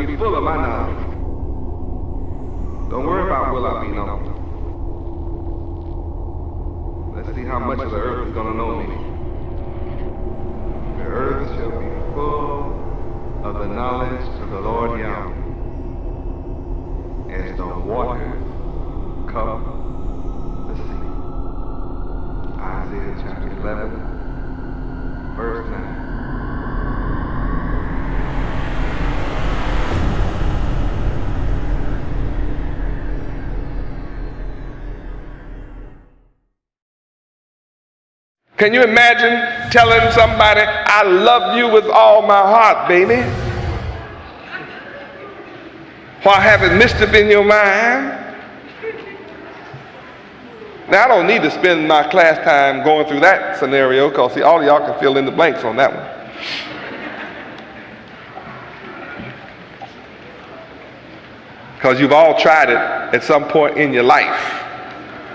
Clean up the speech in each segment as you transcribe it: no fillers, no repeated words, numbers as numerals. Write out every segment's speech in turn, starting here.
be full of my knowledge. Don't worry about will I be known. Let's see how much of the earth is going to know me. The earth shall be full of the knowledge of the Lord Yahweh, as the waters cover the sea. Isaiah chapter 11, verse 9. Can you imagine telling somebody, I love you with all my heart, baby, while having mischief in your mind? Now, I don't need to spend my class time going through that scenario, because see, all of y'all can fill in the blanks on that one. Because you've all tried it at some point in your life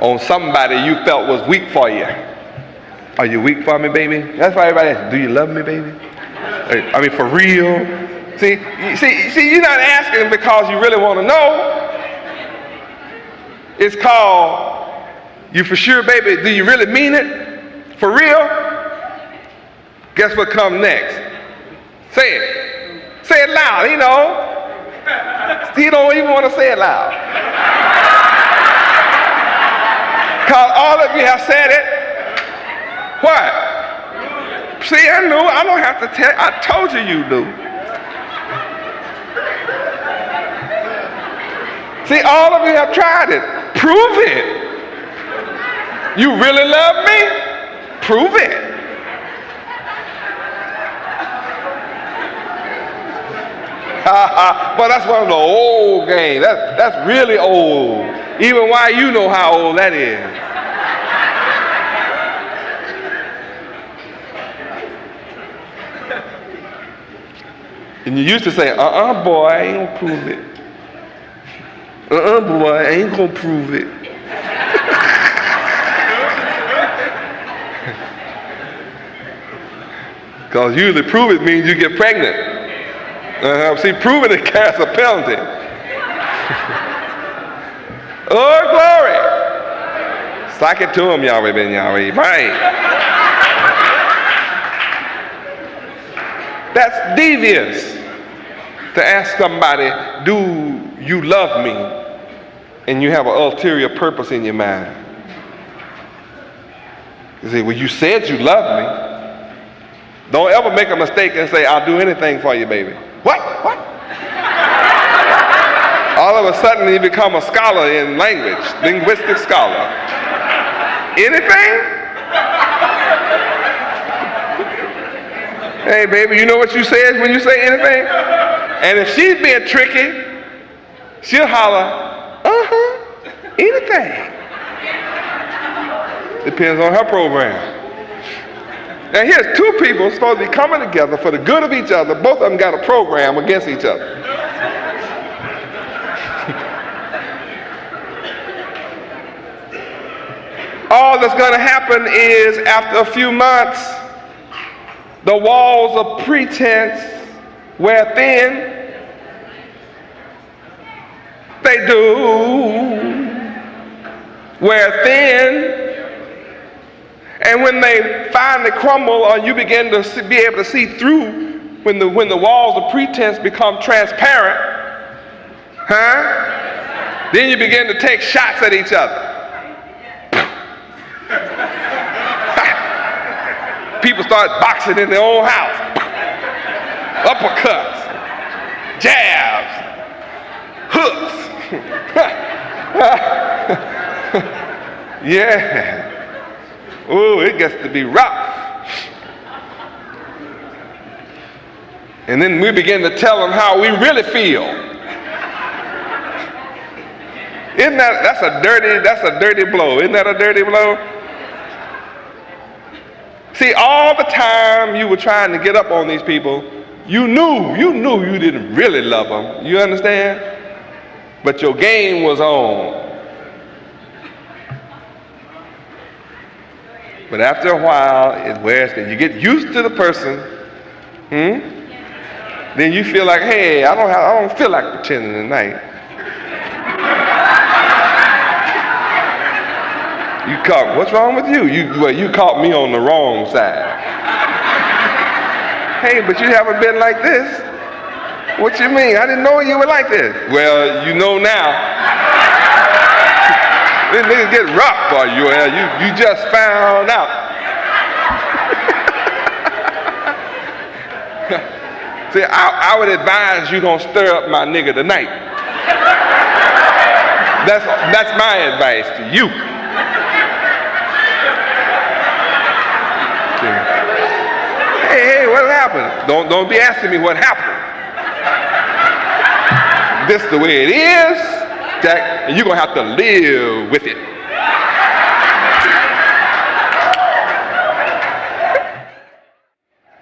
on somebody you felt was weak for you. Are you weak for me, baby? That's why everybody asks, do you love me, baby? I mean, for real? See, you're not asking because you really want to know. It's called, you for sure, baby, do you really mean it? For real? Guess what comes next? Say it. Say it loud, you know. He don't even want to say it loud. Because all of you have said it. What? See, I knew. I don't have to tell. I told you you do. See, all of you have tried it. Prove it. You really love me? Prove it. But that's one of the old games. That's really old. Even why you know how old that is. And you used to say, boy, I ain't gonna prove it. Boy, I ain't gonna prove it. Because usually prove it means you get pregnant. See, proving it carries a penalty. Oh, glory. Sock it to him, Yahweh ben Yahweh. Right. That's devious to ask somebody, do you love me? And you have an ulterior purpose in your mind. You say, well, you said you love me. Don't ever make a mistake and say, I'll do anything for you, baby. What? All of a sudden you become a scholar in language, linguistic scholar. Anything? Hey, baby, you know what you say when you say anything? And if she's being tricky, she'll holler, anything. Depends on her program. Now here's two people supposed to be coming together for the good of each other. Both of them got a program against each other. All that's going to happen is after a few months, the walls of pretense wear thin. They do wear thin. And when they finally crumble, or you begin to be able to see through, when the walls of pretense become transparent, then you begin to take shots at each other. People start boxing in their own house. Uppercuts, jabs, hooks. Yeah. Ooh, it gets to be rough. And then we begin to tell them how we really feel. Isn't that's a dirty blow? Isn't that a dirty blow? See, all the time you were trying to get up on these people, you knew you didn't really love them. You understand? But your game was on. But after a while, it wears thin. You get used to the person. Then you feel like, hey, I don't feel like pretending tonight. What's wrong with you? You caught me on the wrong side. Hey, but you haven't been like this. What you mean? I didn't know you were like this. Well, you know now. This nigga get rough for you. You just found out. See, I would advise you don't stir up my nigga tonight. That's my advice to you. Hey, what happened? Don't be asking me what happened. This the way it is, Jack, and you're gonna have to live with it.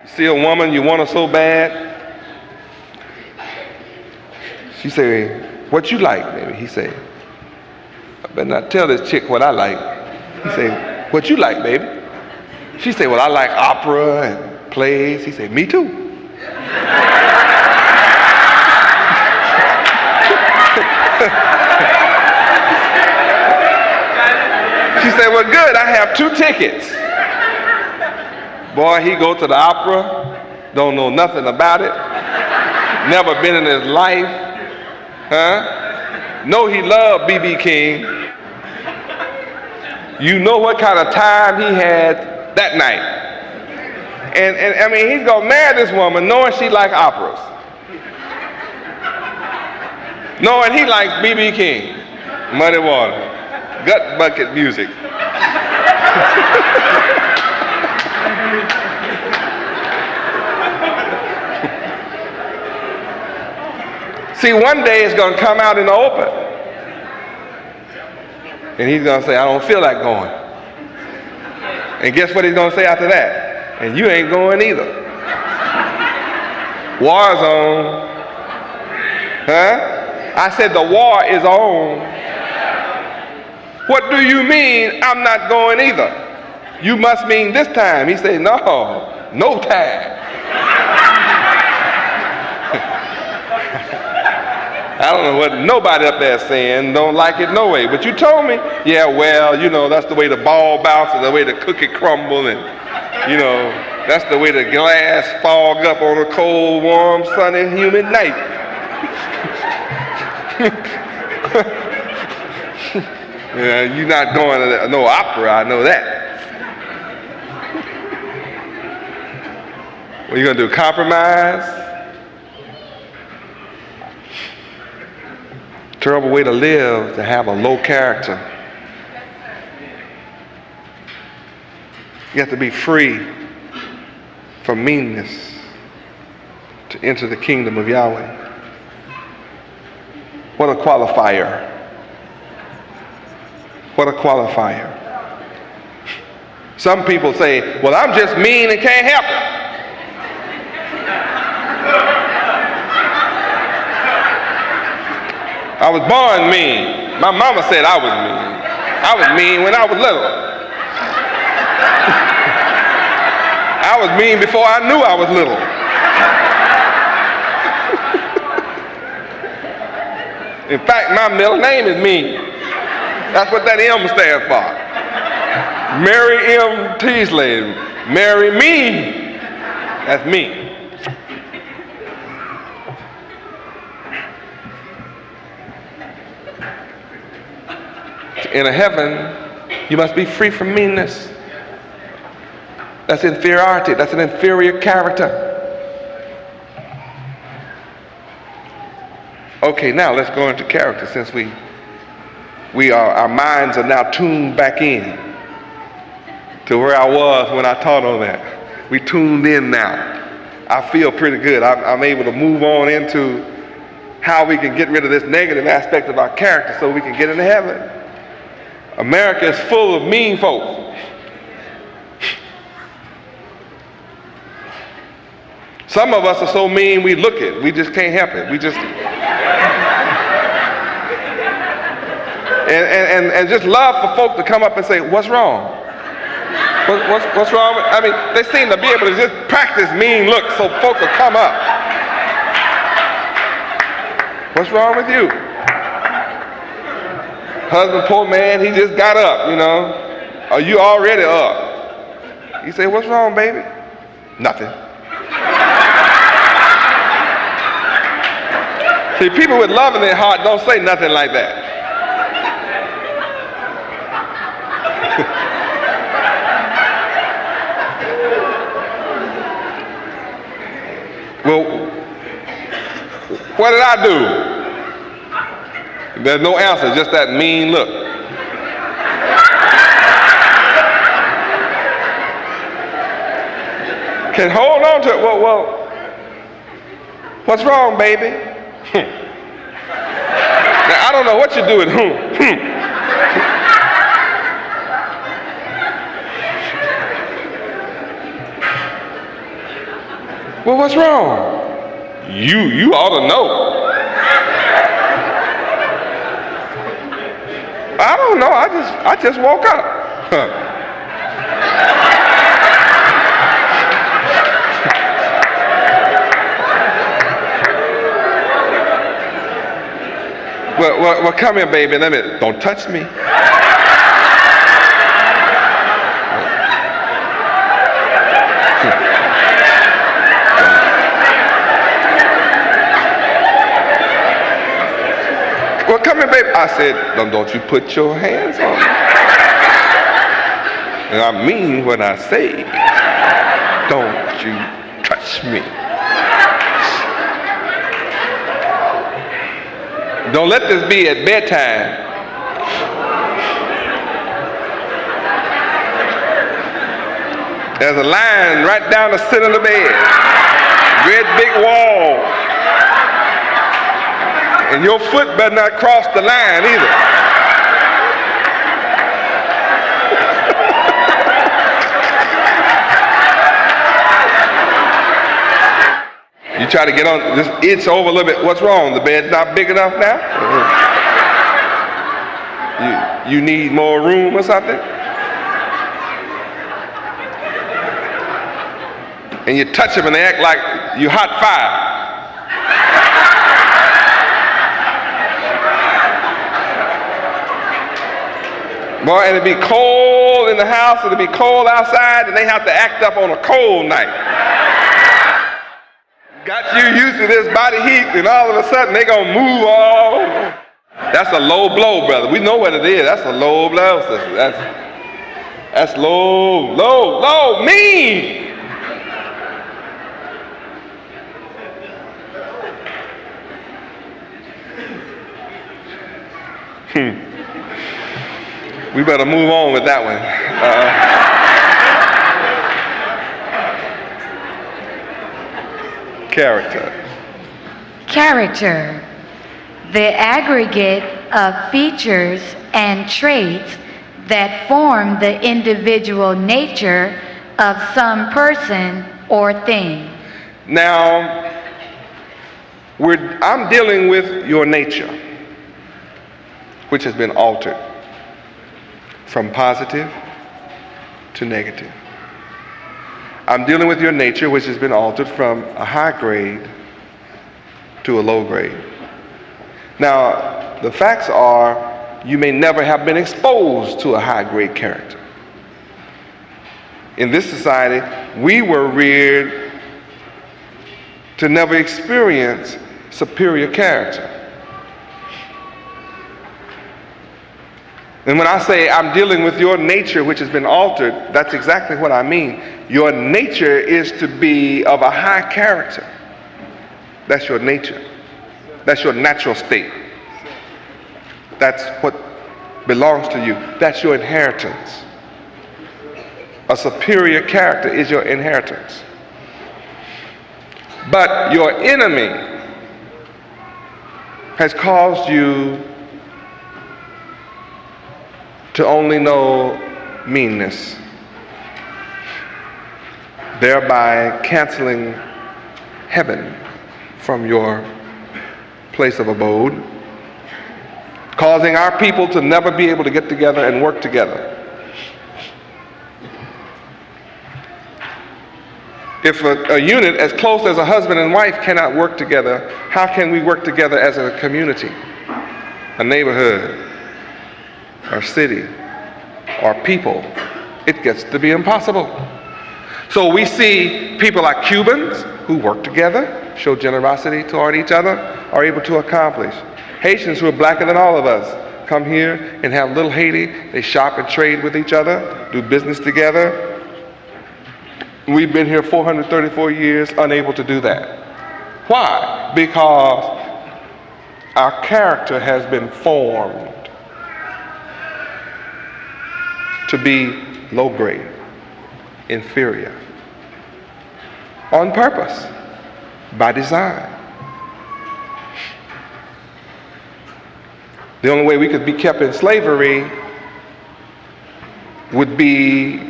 You see a woman, you want her so bad. She say, what you like, baby? He say, I better not tell this chick what I like. He say, what you like, baby? She say, well, I like opera and plays. He say, me too. She said, well, good, I have 2 tickets. Boy, he go to the opera, don't know nothing about it, never been in his life, Know he loved B.B. King. You know what kind of time he had that night. And I mean, he's gonna marry this woman knowing she likes operas. Knowing he likes B.B. King, Muddy Water, Gut Bucket Music. See, one day it's going to come out in the open. And he's going to say, I don't feel like going. And guess what he's going to say after that? And you ain't going either. War's on. I said the war is on. What do you mean I'm not going either? You must mean this time. He said, no time. I don't know what nobody up there saying, don't like it no way. But you told me, yeah, well, you know, that's the way the ball bounces, the way the cookie crumble, and, you know, that's the way the glass fog up on a cold, warm, sunny, humid night. Yeah, you're not going to no opera, I know that. What are you going to do, compromise? Terrible way to live, to have a low character. You have to be free from meanness to enter the kingdom of Yahweh. What a qualifier. What a qualifier. Some people say, well, I'm just mean and can't help it. I was born mean. My mama said I was mean. I was mean when I was little. I was mean before I knew I was little. In fact, my middle name is Mean. That's what that M stands for. Mary M. Teasley. Mary Me. That's me. In a heaven, you must be free from meanness. That's inferiority. That's an inferior character. Okay, now let's go into character, since our minds are now tuned back in to where I was when I taught on that. We tuned in now. I feel pretty good. I'm able to move on into how we can get rid of this negative aspect of our character so we can get into heaven. America is full of mean folk. Some of us are so mean we look it. We just can't help it. We just and just love for folk to come up and say, what's wrong? What's wrong? I mean, they seem to be able to just practice mean looks so folk will come up. What's wrong with you? Husband, poor man, he just got up, you know. Are you already up? You say, what's wrong, baby? Nothing. See, people with love in their heart don't say nothing like that. Well, what did I do? There's no answer, just that mean look. Can hold on to it. Well, what's wrong, baby? Now, I don't know what you're doing. Well, what's wrong? You ought to know. I don't know. I just woke up. Well, come here, baby. Don't touch me. Well, come here, baby. I said, don't you put your hands on me. And I mean what I say. Don't you touch me. Don't let this be at bedtime. There's a line right down the center of the bed. Great big wall. And your foot better not cross the line either. You try to get on, just itch over a little bit. What's wrong? The bed's not big enough now? You need more room or something? And you touch them and they act like you hot fire. Boy, and it'd be cold in the house, it'd be cold outside, and they have to act up on a cold night. Got you used to this body heat, and all of a sudden they gonna move all over. That's a low blow, brother. We know what it is. That's a low blow, sister. That's low, mean. We better move on with that one. Character. Character, the aggregate of features and traits that form the individual nature of some person or thing. Now, I'm dealing with your nature, which has been altered from positive to negative. I'm dealing with your nature, which has been altered from a high grade to a low grade. Now, the facts are, you may never have been exposed to a high grade character. In this society, we were reared to never experience superior character. And when I say I'm dealing with your nature which has been altered, that's exactly what I mean. Your nature is to be of a high character. That's your nature. That's your natural state. That's what belongs to you. That's your inheritance. A superior character is your inheritance. But your enemy has caused you to only know meanness, thereby canceling heaven from your place of abode, causing our people to never be able to get together and work together. If a unit as close as a husband and wife cannot work together, how can we work together as a community, a neighborhood, or city, or people? It gets to be impossible. So we see people like Cubans who work together, show generosity toward each other, are able to accomplish. Haitians who are blacker than all of us come here and have little Haiti. They shop and trade with each other, do business together. We've been here 434 years unable to do that. Why? Because our character has been formed to be low grade, inferior, on purpose, by design. The only way we could be kept in slavery would be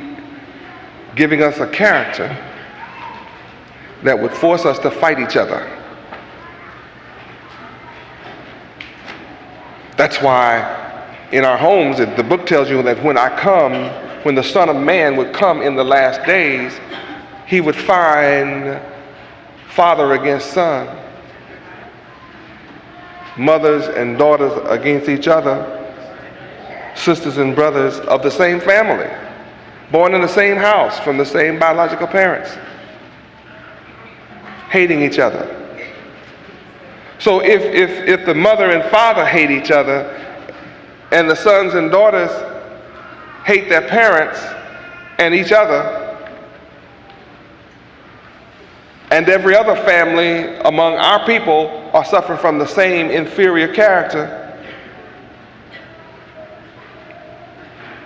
giving us a character that would force us to fight each other. That's why in our homes, the book tells you that when the Son of Man would come in the last days, he would find father against son, mothers and daughters against each other, sisters and brothers of the same family, born in the same house from the same biological parents, hating each other. So if the mother and father hate each other, and the sons and daughters hate their parents and each other, and every other family among our people are suffering from the same inferior character,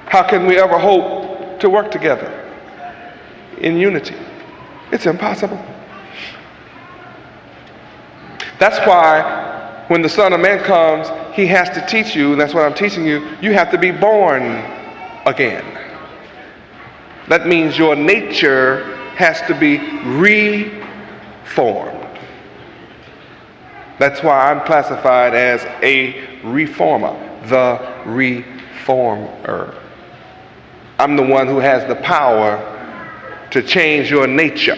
how can we ever hope to work together in unity? It's impossible. That's why when the Son of Man comes, he has to teach you, and that's what I'm teaching you, you have to be born again. That means your nature has to be reformed. That's why I'm classified as a reformer, the reformer. I'm the one who has the power to change your nature.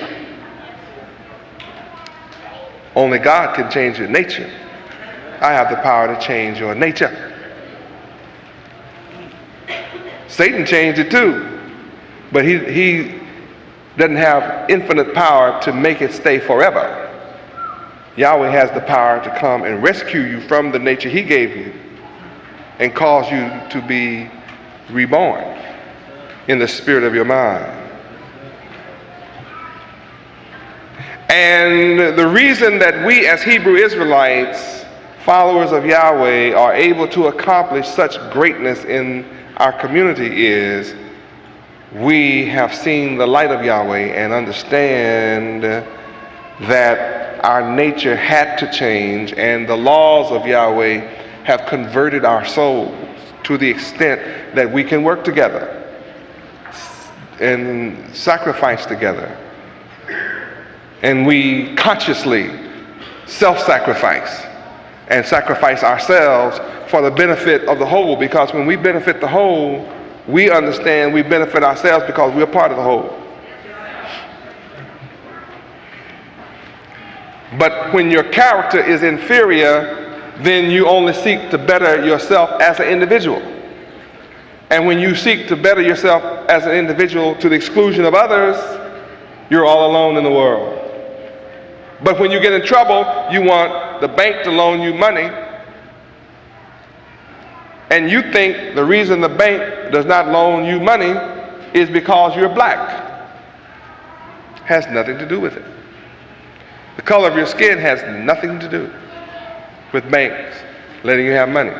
Only God can change your nature. I have the power to change your nature. Satan changed it too, but he doesn't have infinite power to make it stay forever. Yahweh has the power to come and rescue you from the nature he gave you and cause you to be reborn in the spirit of your mind. And the reason that we as Hebrew Israelites, followers of Yahweh, are able to accomplish such greatness in our community is we have seen the light of Yahweh and understand that our nature had to change, and the laws of Yahweh have converted our souls to the extent that we can work together and sacrifice together. And we consciously self-sacrifice and sacrifice ourselves for the benefit of the whole, because when we benefit the whole, we understand we benefit ourselves because we're part of the whole. But when your character is inferior, then you only seek to better yourself as an individual. And when you seek to better yourself as an individual to the exclusion of others, you're all alone in the world. But when you get in trouble, you want the bank to loan you money, and you think the reason the bank does not loan you money is because you're black. Has nothing to do with it. The color of your skin has nothing to do with banks letting you have money.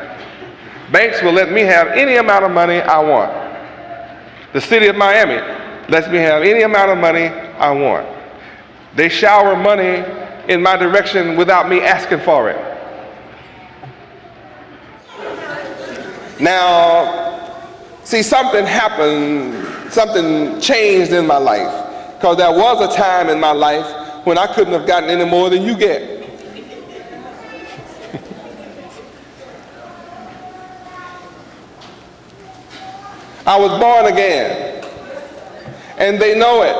Banks will let me have any amount of money I want. The city of Miami lets me have any amount of money I want. They shower money in my direction without me asking for it. Now, see, something happened, something changed in my life, because there was a time in my life when I couldn't have gotten any more than you get. I was born again, and they know it.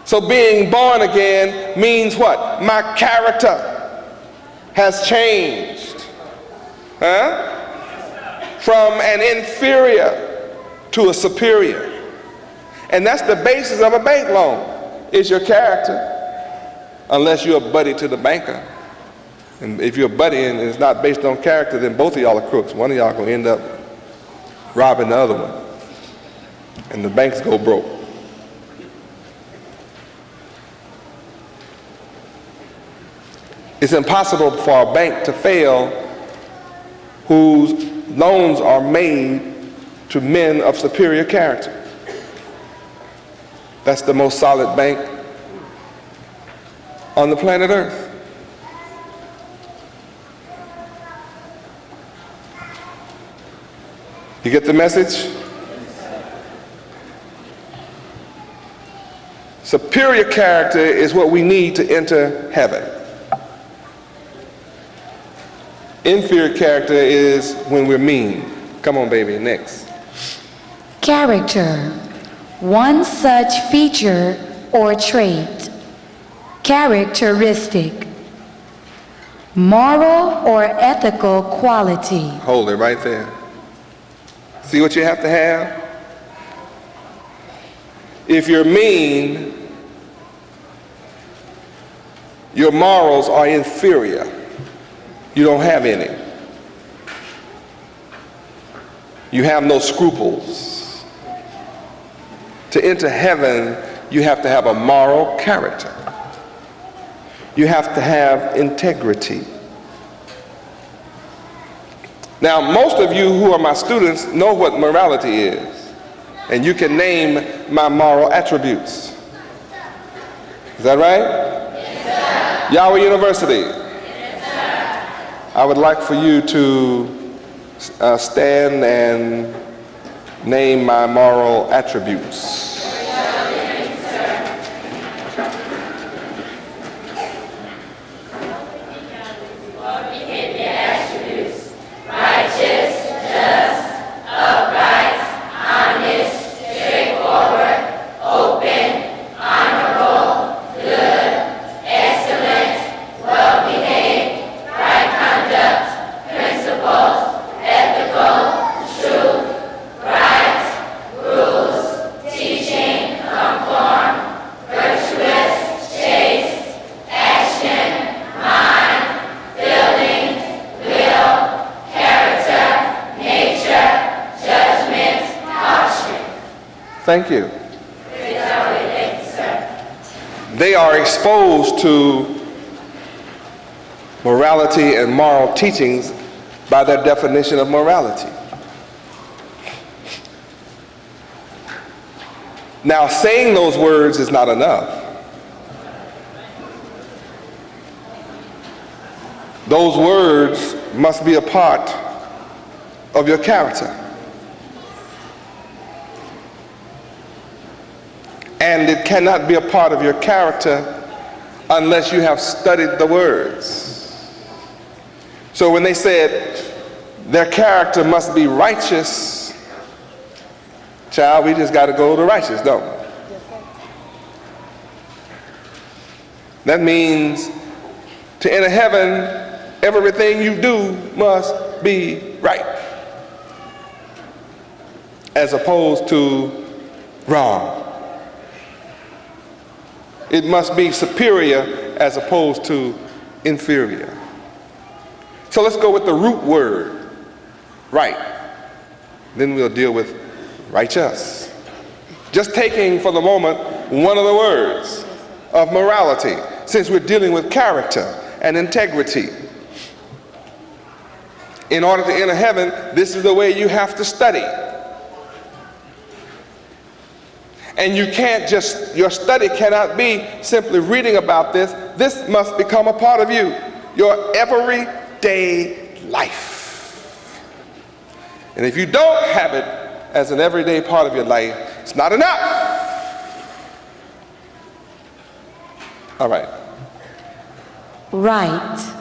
So being born again means what? My character has changed. From an inferior to a superior. And that's the basis of a bank loan, is your character. Unless you're a buddy to the banker. And if you're a buddy and it's not based on character, then both of y'all are crooks. One of y'all gonna end up robbing the other one. And the banks go broke. It's impossible for a bank to fail whose loans are made to men of superior character. That's the most solid bank on the planet Earth. You get the message? Superior character is what we need to enter heaven. Inferior character is when we're mean. Come on, baby, next. Character, one such feature or trait. Characteristic, moral or ethical quality. Hold it right there. See what you have to have? If you're mean, your morals are inferior. You don't have any. You have no scruples. To enter heaven, you have to have a moral character. You have to have integrity. Now, most of you who are my students know what morality is, and you can name my moral attributes. Is that right? Yes, sir. Yahweh University. Yes, sir. I would like for you to stand and name my moral attributes. Thank you. They are exposed to morality and moral teachings by their definition of morality. Now, saying those words is not enough. Those words must be a part of your character. And it cannot be a part of your character unless you have studied the words. So when they said their character must be righteous, child, we just got to go to righteous, don't we? That means to enter heaven, everything you do must be right, as opposed to wrong. It must be superior as opposed to inferior. So let's go with the root word, right. Then we'll deal with righteous. Just taking for the moment one of the words of morality, since we're dealing with character and integrity. In order to enter heaven, this is the way you have to study. And you can't just, your study cannot be simply reading about this. This must become a part of you, your everyday life. And if you don't have it as an everyday part of your life, it's not enough. All right. Right.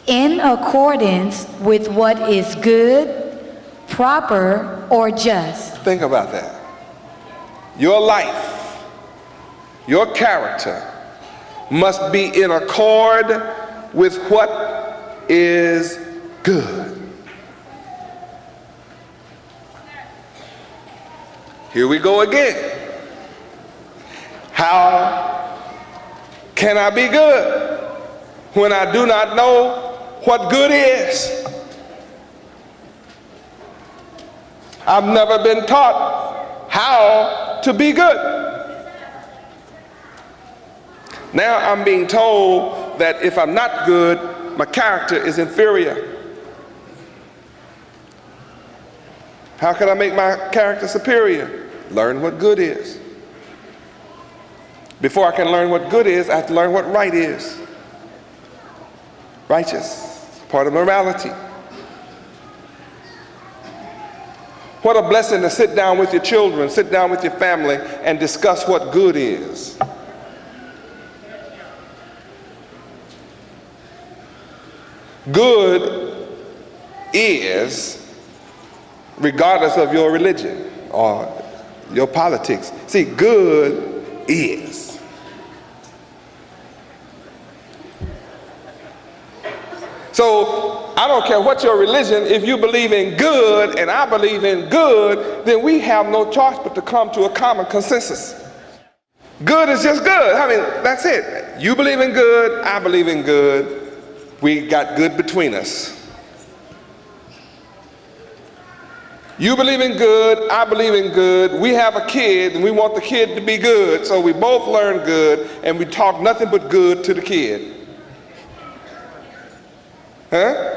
In accordance with what is good, proper, or just. Think about that. Your life your character must be in accord with what is good. Here we go again. How can I be good when I do not know what good is? I've never been taught how to be good. Now I'm being told that if I'm not good, my character is inferior. How can I make my character superior? Learn what good is. Before I can learn what good is, I have to learn what right is. Righteous, part of morality. What a blessing to sit down with your children, sit down with your family, and discuss what good is. Good is, regardless of your religion or your politics. See, good is. So I don't care what your religion, if you believe in good and I believe in good, then we have no choice but to come to a common consensus. Good is just good. I mean, that's it. You believe in good, I believe in good. We got good between us. You believe in good, I believe in good. We have a kid and we want the kid to be good, so we both learn good and we talk nothing but good to the kid. Huh?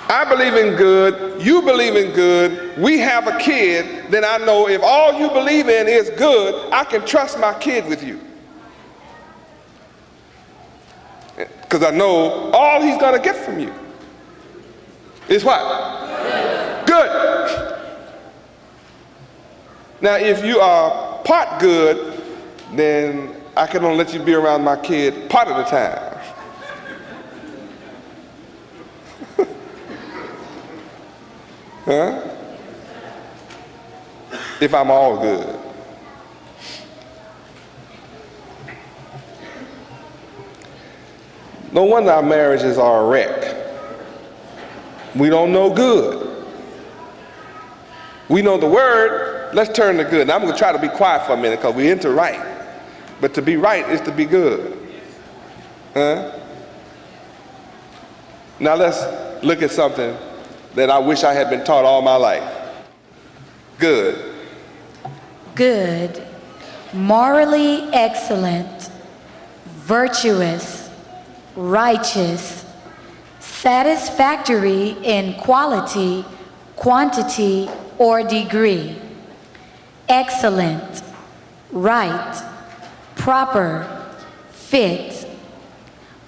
I believe in good, you believe in good, we have a kid, then I know if all you believe in is good, I can trust my kid with you. Because I know all he's going to get from you is what? Good. Now, if you are part good, then I can only let you be around my kid part of the time. Huh? If I'm all good. No wonder our marriages are a wreck. We don't know good. We know the word, let's turn to good. Now I'm going to try to be quiet for a minute because we're into right. But to be right is to be good. Huh? Now let's look at something that I wish I had been taught all my life. Good. Good, morally excellent, virtuous, righteous, satisfactory in quality, quantity, or degree, excellent, right, proper, fit,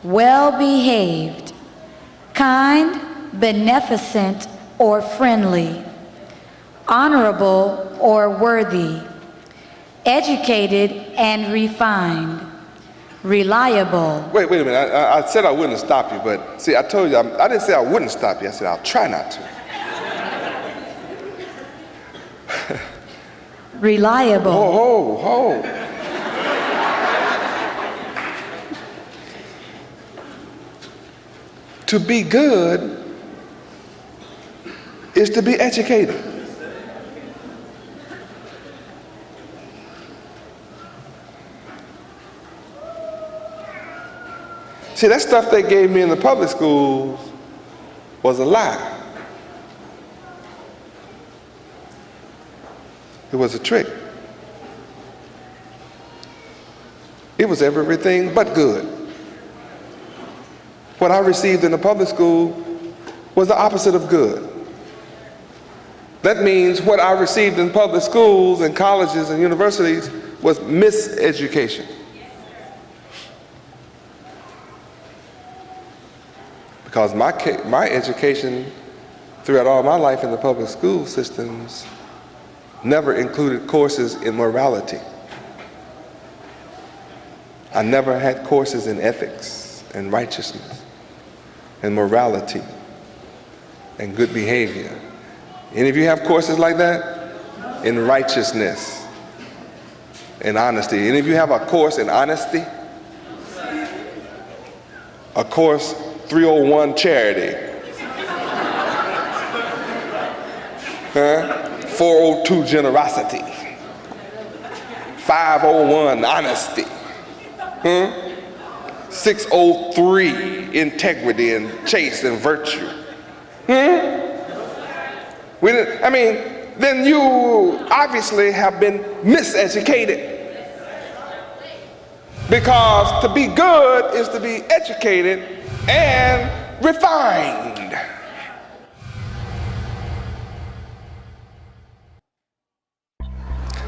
well-behaved, kind, beneficent, or friendly, honorable or worthy, educated and refined, reliable. Wait a minute. I said I wouldn't stop you, but see, I told you, I didn't say I wouldn't stop you. I said I'll try not to. Reliable. Ho. To be good is to be educated. See, that stuff they gave me in the public schools was a lie. It was a trick. It was everything but good. What I received in the public school was the opposite of good. That means what I received in public schools and colleges and universities was miseducation. Because my education throughout all my life in the public school systems never included courses in morality. I never had courses in ethics and righteousness and morality and good behavior. Any of you have courses like that? in righteousness and honesty. Any of you have a course in honesty? A course 301 charity. 402 generosity. 501 honesty. 603 integrity and chaste and virtue. Then you obviously have been miseducated. Because to be good is to be educated and refined.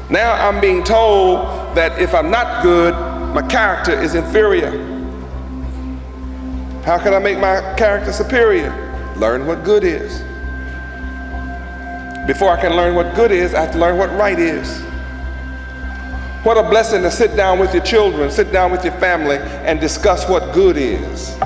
Now I'm being told that if I'm not good, my character is inferior. How can I make my character superior? Learn what good is. Before I can learn what good is, I have to learn what right is. What a blessing to sit down with your children, sit down with your family, and discuss what good is.